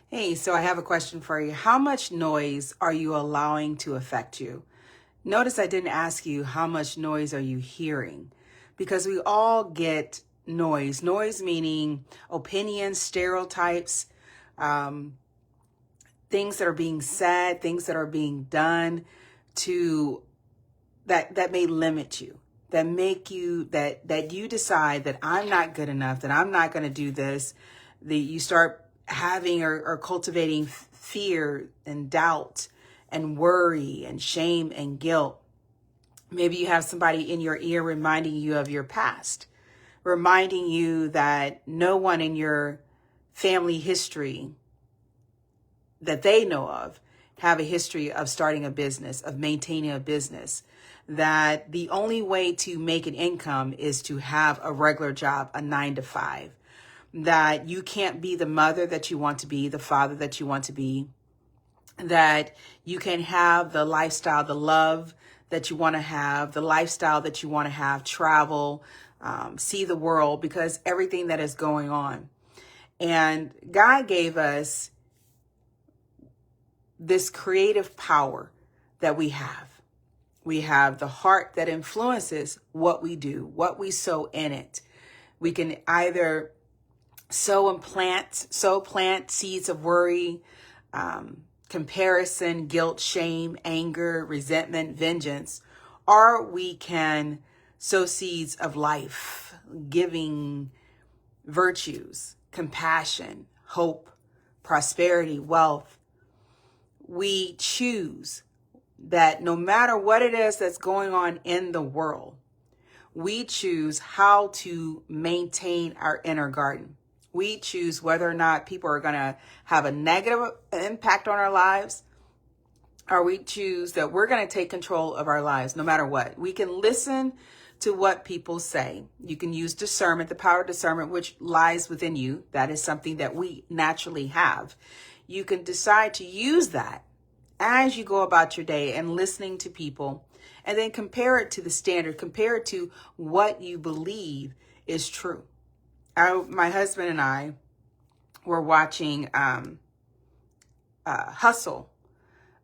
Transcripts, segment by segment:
Hey, so I have a question for you. How much noise are you allowing to affect you? Notice I didn't ask you how much noise are you hearing, because we all get noise. Noise meaning opinions, stereotypes, um, things that are being said, things that are being done to that may limit you, that make you that you decide that I'm not good enough, that I'm not going to do this. You start having or cultivating fear and doubt and worry and shame and guilt. Maybe you have somebody in your ear reminding you of your past, reminding you that no one in your family history that they know of have a history of starting a business, of maintaining a business, that the only way to make an income is to have a regular job, a 9 to 5, that you can't be the mother that you want to be, the father that you want to be, that you can have the lifestyle, the love that you want to have, the lifestyle that you want to have, travel, see the world, because everything that is going on. And God gave us this creative power that we have. We have the heart that influences what we do, what we sow in it. We can either sow plant seeds of worry, comparison, guilt, shame, anger, resentment, vengeance, or we can sow seeds of life, giving, virtues, compassion, hope, prosperity, wealth. We choose that no matter what it is that's going on in the world, we choose how to maintain our inner garden. We choose whether or not people are going to have a negative impact on our lives, or we choose that we're going to take control of our lives no matter what. We can listen to what people say. You can use discernment, the power of discernment, which lies within you. That is something that we naturally have. You can decide to use that as you go about your day and listening to people, and then compare it to the standard, compare it to what you believe is true. My husband and I were watching Hustle,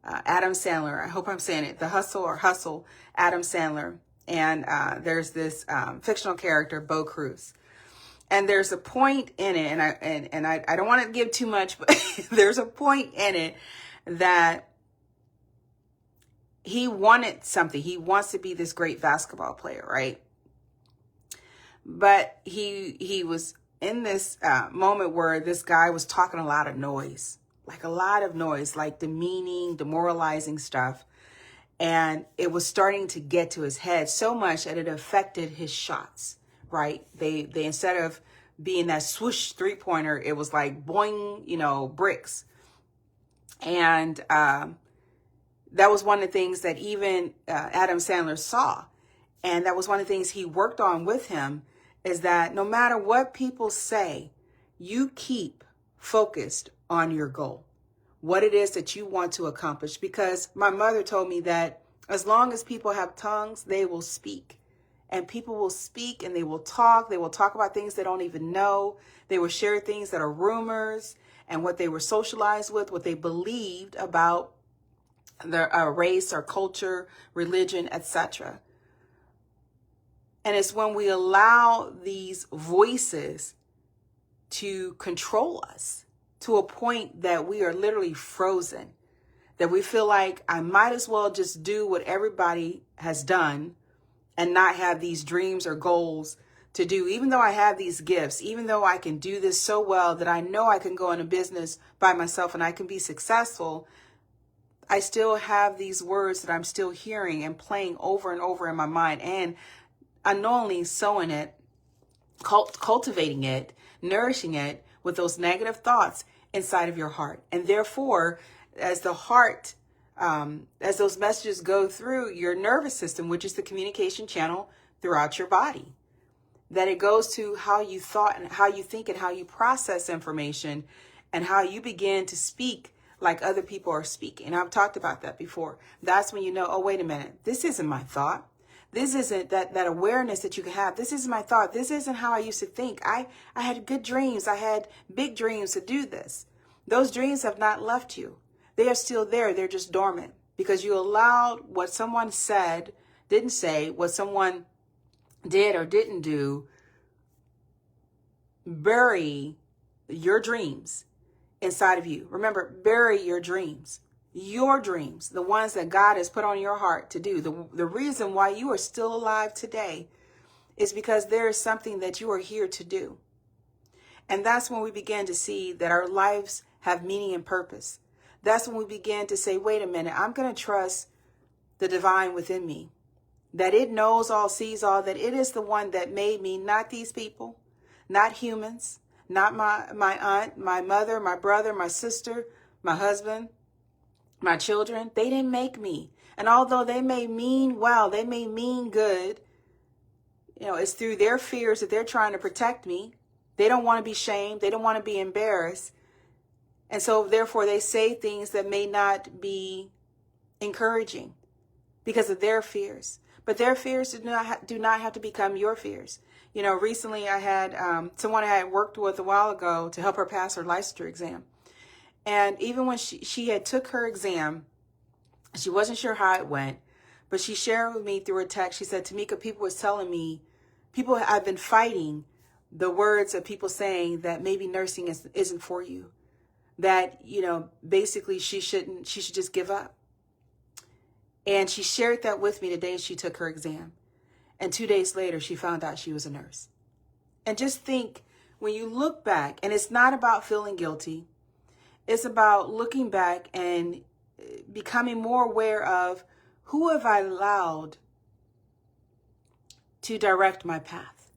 Adam Sandler. I hope I'm saying it. The Hustle, Adam Sandler. And there's this fictional character, Bo Cruz. And there's a point in it, and I don't want to give too much, but there's a point in it that he wanted something. He wants to be this great basketball player, right? But he was in this moment where this guy was talking a lot of noise, like demeaning, demoralizing stuff. And it was starting to get to his head so much that it affected his shots, right? They instead of being that swoosh 3-pointer, it was like boing, bricks. And that was one of the things that even Adam Sandler saw. And that was one of the things he worked on with him, is that no matter what people say, you keep focused on your goal, what it is that you want to accomplish. Because my mother told me that as long as people have tongues, they will speak. And people will speak and they will talk. They will talk about things they don't even know. They will share things that are rumors and what they were socialized with, what they believed about their race or culture, religion, etc. And it's when we allow these voices to control us to a point that we are literally frozen, that we feel like I might as well just do what everybody has done and not have these dreams or goals to do. Even though I have these gifts, even though I can do this so well that I know I can go in a business by myself and I can be successful, I still have these words that I'm still hearing and playing over and over in my mind, and unknowingly sowing it, cultivating it, nourishing it with those negative thoughts inside of your heart. And therefore, as the heart, as those messages go through your nervous system, which is the communication channel throughout your body, that it goes to how you thought and how you think and how you process information and how you begin to speak like other people are speaking. And I've talked about that before. That's when you know, oh, wait a minute, this isn't my thought. This isn't that awareness that you can have. This isn't my thought. This isn't how I used to think. I had good dreams. I had big dreams to do this. Those dreams have not left you. They are still there. They're just dormant because you allowed what someone said, didn't say, what someone did or didn't do, bury your dreams inside of you. Remember, bury your dreams, the ones that God has put on your heart to do. The reason why you are still alive today is because there is something that you are here to do. And that's when we begin to see that our lives have meaning and purpose. That's when we begin to say, wait a minute, I'm going to trust the divine within me, that it knows all, sees all, that it is the one that made me, not these people, not humans, not my aunt, my mother, my brother, my sister, my husband, my children. They didn't make me. And although they may mean well, they may mean good, it's through their fears that they're trying to protect me. They don't want to be shamed. They don't want to be embarrassed. And so therefore they say things that may not be encouraging because of their fears. But their fears do not have to become your fears. Recently I had someone I had worked with a while ago to help her pass her licensure exam. And even when she had took her exam, she wasn't sure how it went, but she shared with me through a text. She said, Tamika, people was telling me, I've been fighting the words of people saying that maybe nursing isn't for you, that, basically she should just give up. And she shared that with me the day she took her exam. And 2 days later, she found out she was a nurse. And just think, when you look back, and it's not about feeling guilty, it's about looking back and becoming more aware of who have I allowed to direct my path?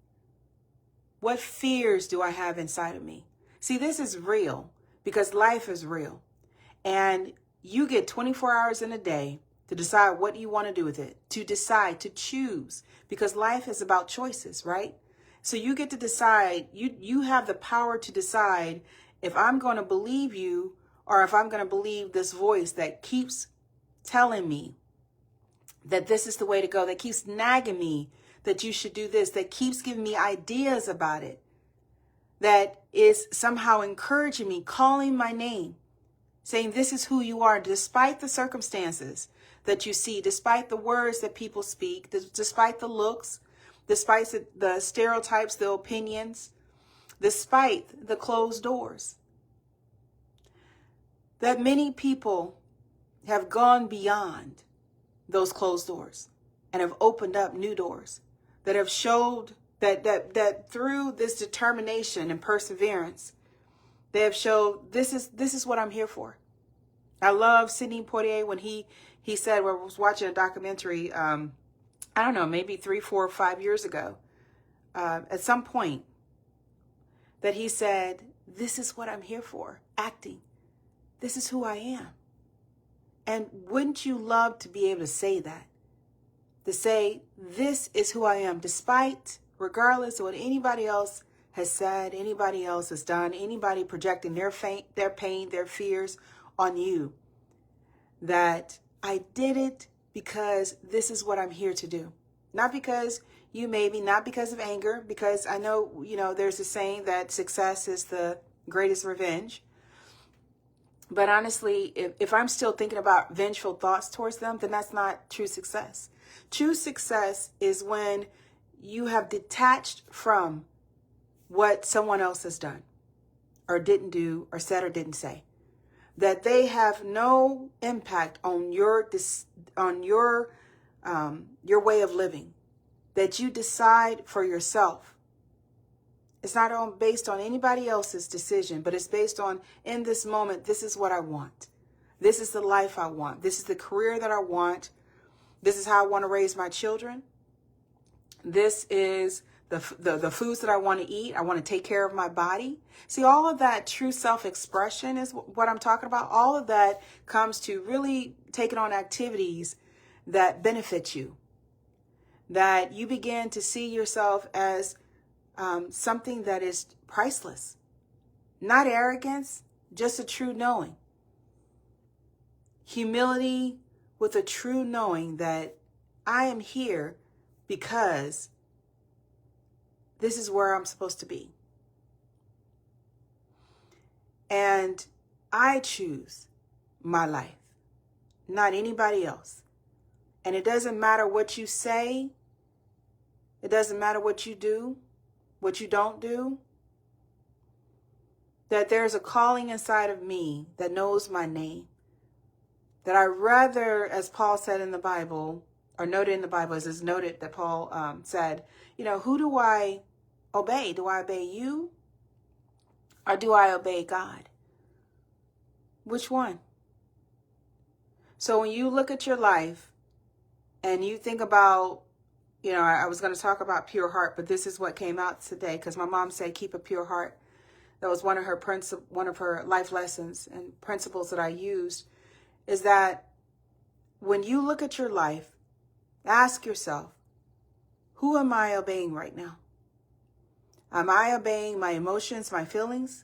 What fears do I have inside of me? See, this is real because life is real. And you get 24 hours in a day to decide what you want to do with it, to decide, to choose, because life is about choices, right? So you get to decide, you have the power to decide if I'm going to believe you or if I'm going to believe this voice that keeps telling me that this is the way to go, that keeps nagging me that you should do this, that keeps giving me ideas about it, that is somehow encouraging me, calling my name, saying this is who you are, despite the circumstances that you see, despite the words that people speak, despite the looks, despite the stereotypes, the opinions, despite the closed doors. That many people have gone beyond those closed doors and have opened up new doors that have showed that through this determination and perseverance, they have showed this is what I'm here for. I love Sidney Poitier when he said, when I was watching a documentary, I don't know, maybe 3, 4, 5 years ago, at some point, that he said, this is what I'm here for, acting. This is who I am. And wouldn't you love to be able to say that? To say, this is who I am, regardless of what anybody else has said, anybody else has done, anybody projecting their pain, their fears on you, that I did it because this is what I'm here to do. Not because you made me, not because of anger, because I know, there's a saying that success is the greatest revenge. But honestly, if I'm still thinking about vengeful thoughts towards them, then that's not true success. True success is when you have detached from what someone else has done or didn't do or said or didn't say. That they have no impact on your way of living. That you decide for yourself. It's not based on anybody else's decision, but it's based on, in this moment, this is what I want. This is the life I want. This is the career that I want. This is how I want to raise my children. This is the foods that I want to eat. I want to take care of my body. See, all of that true self-expression is what I'm talking about. All of that comes to really taking on activities that benefit you. That you begin to see yourself as something that is priceless. Not arrogance, just a true knowing. Humility with a true knowing that I am here because this is where I'm supposed to be. And I choose my life, not anybody else. And it doesn't matter what you say. It doesn't matter what you do, what you don't do. That there's a calling inside of me that knows my name. That I rather, as Paul said in the Bible, or noted in the Bible, as is noted that Paul said, who do I obey? Do I obey you? Or do I obey God? Which one? So when you look at your life and you think about, I was going to talk about pure heart, but this is what came out today because my mom said, keep a pure heart. That was one of her life lessons and principles that I used, is that when you look at your life, ask yourself, who am I obeying right now? Am I obeying my emotions, my feelings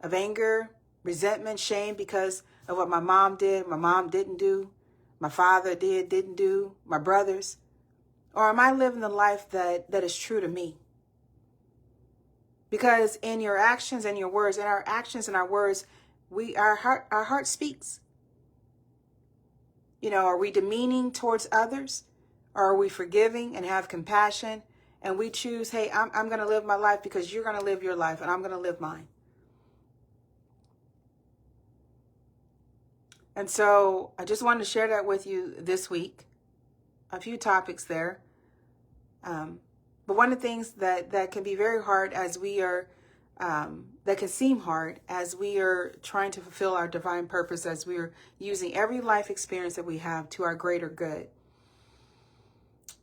of anger, resentment, shame because of what my mom did, my mom didn't do, my father didn't do, my brothers? Or am I living the life that is true to me? Because in your actions and your words, in our actions and our words, our heart speaks. Are we demeaning towards others? Or are we forgiving and have compassion? And we choose, hey, I'm going to live my life because you're going to live your life and I'm going to live mine. And so I just wanted to share that with you this week. A few topics there. But one of the things that can be very hard as we are, that can seem hard as we are trying to fulfill our divine purpose, as we are using every life experience that we have to our greater good,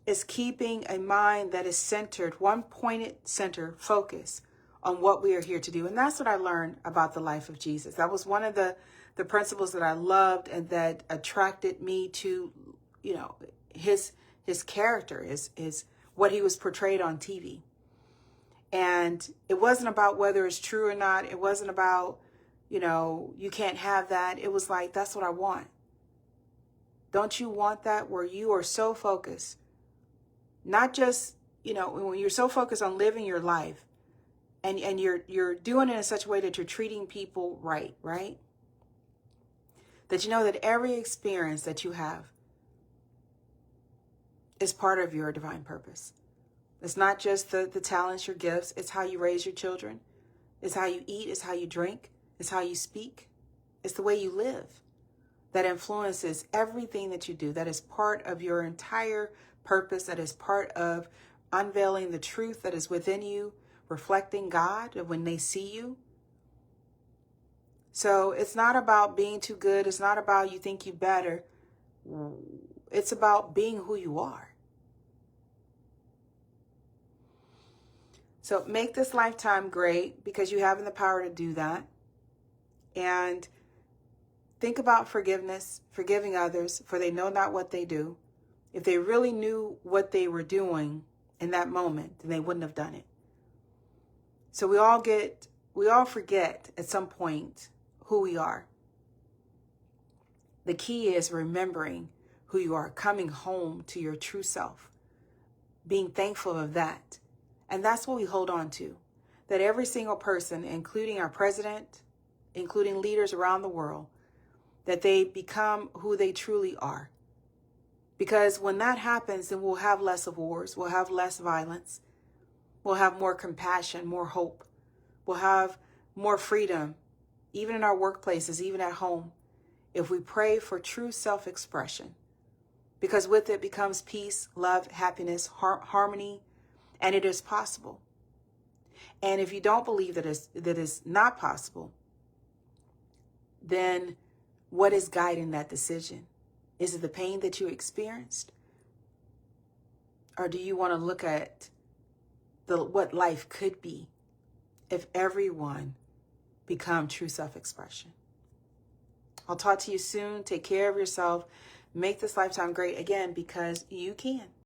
is keeping a mind that is centered, one pointed center, focus on what we are here to do. And that's what I learned about the life of Jesus. That was one of the principles that I loved and that attracted me to, his character, is what he was portrayed on TV. And it wasn't about whether it's true or not. It wasn't about, you can't have that. It was like, that's what I want. Don't you want that, where you are so focused, not just, when you're so focused on living your life and you're doing it in such a way that you're treating people right? That you know that every experience that you have is part of your divine purpose. It's not just the talents, your gifts. It's how you raise your children. It's how you eat. It's how you drink. It's how you speak. It's the way you live that influences everything that you do. That is part of your entire purpose. That is part of unveiling the truth that is within you, reflecting God when they see you. So it's not about being too good. It's not about you think you better. It's about being who you are. So make this lifetime great because you have the power to do that. And think about forgiveness, forgiving others, for they know not what they do. If they really knew what they were doing in that moment, then they wouldn't have done it. So we all forget at some point who we are. The key is remembering who you are, coming home to your true self, being thankful of that. And that's what we hold on to, that every single person, including our president, including leaders around the world, that they become who they truly are. Because when that happens, then we'll have less of wars, we'll have less violence, we'll have more compassion, more hope, we'll have more freedom, even in our workplaces, even at home, if we pray for true self-expression. Because with it becomes peace, love, happiness, harmony, and it is possible. And if you don't believe that is not possible, then what is guiding that decision? Is it the pain that you experienced? Or do you want to look at what life could be if everyone become true self-expression? I'll talk to you soon. Take care of yourself. Make this lifetime great again, because you can.